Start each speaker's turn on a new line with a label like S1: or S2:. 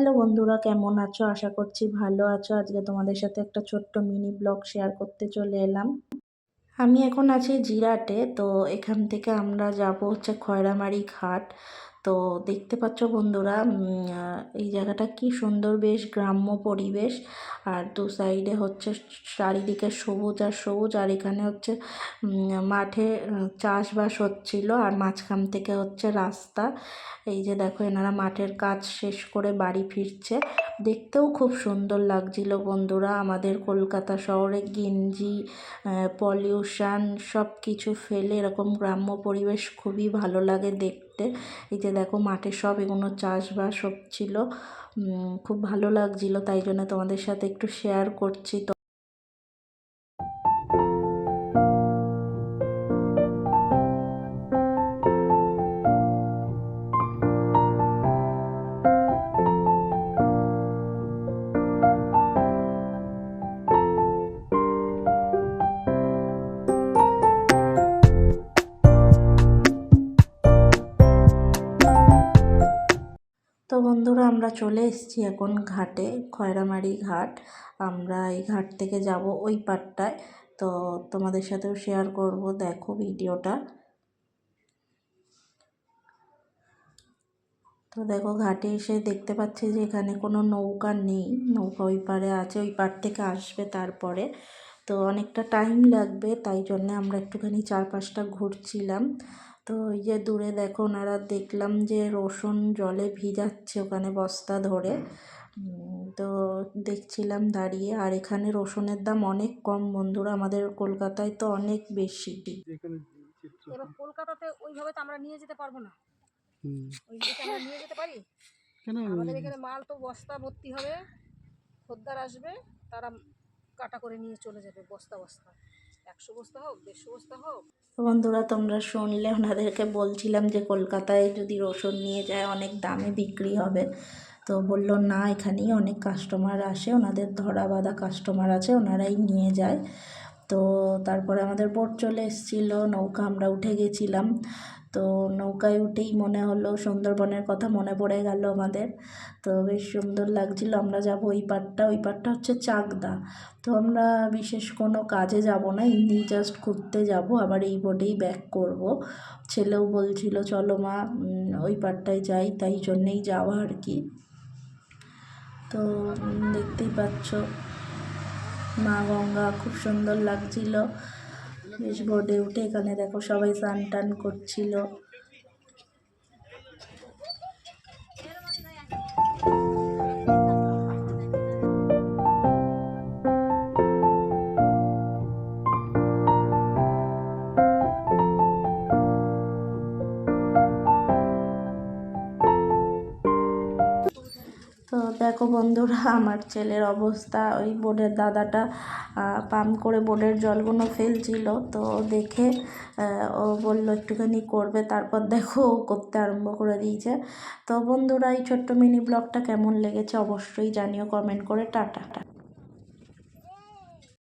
S1: Hello বন্ধুরা, কেমন আছো? আশা করছি ভালো আছো। আজকে তোমাদের সাথে একটা ছোট্ট মিনি ব্লগ শেয়ার করতে চলে এলাম। আমি এখন আছি জিরাটে। তো এখান থেকে আমরা যাব হচ্ছে খয়রামারি ঘাট। তো দেখতে পাচ্ছ বন্ধুরা, এই জায়গাটা কি সুন্দর, বেশ গ্রাম্য পরিবেশ। আর দু সাইডে হচ্ছে চারিদিকে সবুজ আর সবুজ। আর এখানে হচ্ছে মাঠে চাষবাস হচ্ছিল, আর মাঝখান থেকে হচ্ছে রাস্তা। এই যে দেখো, এনারা মাঠের কাজ শেষ করে বাড়ি ফিরছে। দেখতেও খুব সুন্দর লাগছিল বন্ধুরা। আমাদের কলকাতা শহরে ঘিঞ্জি, পলিউশন সব কিছু ফেলে এরকম গ্রাম্য পরিবেশ খুবই ভালো লাগে দেখতে। এই যে দেখো, মাঠে সব এগুলো চাষবাস হচ্ছিল, খুব ভালো লাগছিল, তাই জন্য তোমাদের সাথে একটু শেয়ার করছি। তো তো বন্ধুরা, আমরা চলে এসেছি এখন ঘাটে, খয়রামারি ঘাট। আমরা এই ঘাট থেকে যাব ওই পাড়টায়। তো তোমাদের সাথেও শেয়ার করব, দেখো ভিডিওটা। তো দেখো, ঘাটে এসে দেখতে পাচ্ছি যে এখানে কোনো নৌকা নেই। নৌকা ওই পারে আছে, ওই পাড় থেকে আসবে তারপরে। তো অনেকটা টাইম লাগবে, তাই জন্য আমরা একটুখানি চারপাশটা ঘুরছিলাম। তো ওই যে দূরে দেখো, ওনারা দেখলাম যে রসুন জলে ভিজাচ্ছে ওখানে বস্তা ধরে। তো দেখছিলাম দাঁড়িয়ে। আর এখানে রসুনের দাম অনেক কম বন্ধুরা, আমাদের কলকাতায় তো অনেক বেশি।
S2: এবার কলকাতাতে ওইভাবে তো আমরা নিয়ে যেতে পারবো না। ওইদিকে আমরা নিয়ে যেতে পারি কেন? আমাদের এখানে মাল তো বস্তা ভর্তি হবে, খদ্দার আসবে, তারা কাটা করে নিয়ে চলে যাবে বস্তা বস্তা, 100 বস্তা হোক 150 বস্তা হোক।
S1: বন্ধুরা, তোমরা শুনলে, ওনাদেরকে বলছিলাম যে কলকাতায় যদি রসুন নিয়ে যায় অনেক দামে বিক্রি হবে। তো বললো না, এখানেই অনেক কাস্টমার আসে, ওনাদের ধরা বাঁধা কাস্টমার আছে, ওনারাই নিয়ে যায়। তো তারপরে আমাদের বোট চলে এসেছিলো, নৌকা আমরা উঠে গেছিলাম। তো নৌকায় উঠেই মনে হলো সুন্দরবনের কথা মনে পড়ে গেল আমাদের। তো বেশ সুন্দর লাগছিল। আমরা যাব ওই পাড়টা, ওই পাড়টা হচ্ছে চাকদা। তো আমরা বিশেষ কোনো কাজে যাব না, এমনি জাস্ট ঘুরতে যাব, আবার এই বোটেই ব্যাক করব। ছেলেও বলছিল চলো মা, ওই পাড়টায় যাই, তাই জন্যেই যাওয়া আর কি। তো দেখতেই পাচ্ছ মা গঙ্গা, খুব সুন্দর লাগছিল। বেশ বোটে উঠে এখানে দেখো সবাই স্নান টান করছিল। তো দেখো বন্ধুরা, আমার ছেলের অবস্থা, ওই বোর্ডের দাদাটা পাম্প করে বোর্ডের জলগুলো ফেলছিল। তো দেখে ও বললো একটুখানি করবে, তারপর দেখো ও করতে আরম্ভ করে দিয়েছে। তো বন্ধুরা, এই ছোট্ট মিনি ব্লগটা কেমন লেগেছে অবশ্যই জানিও কমেন্ট করে। টাটা।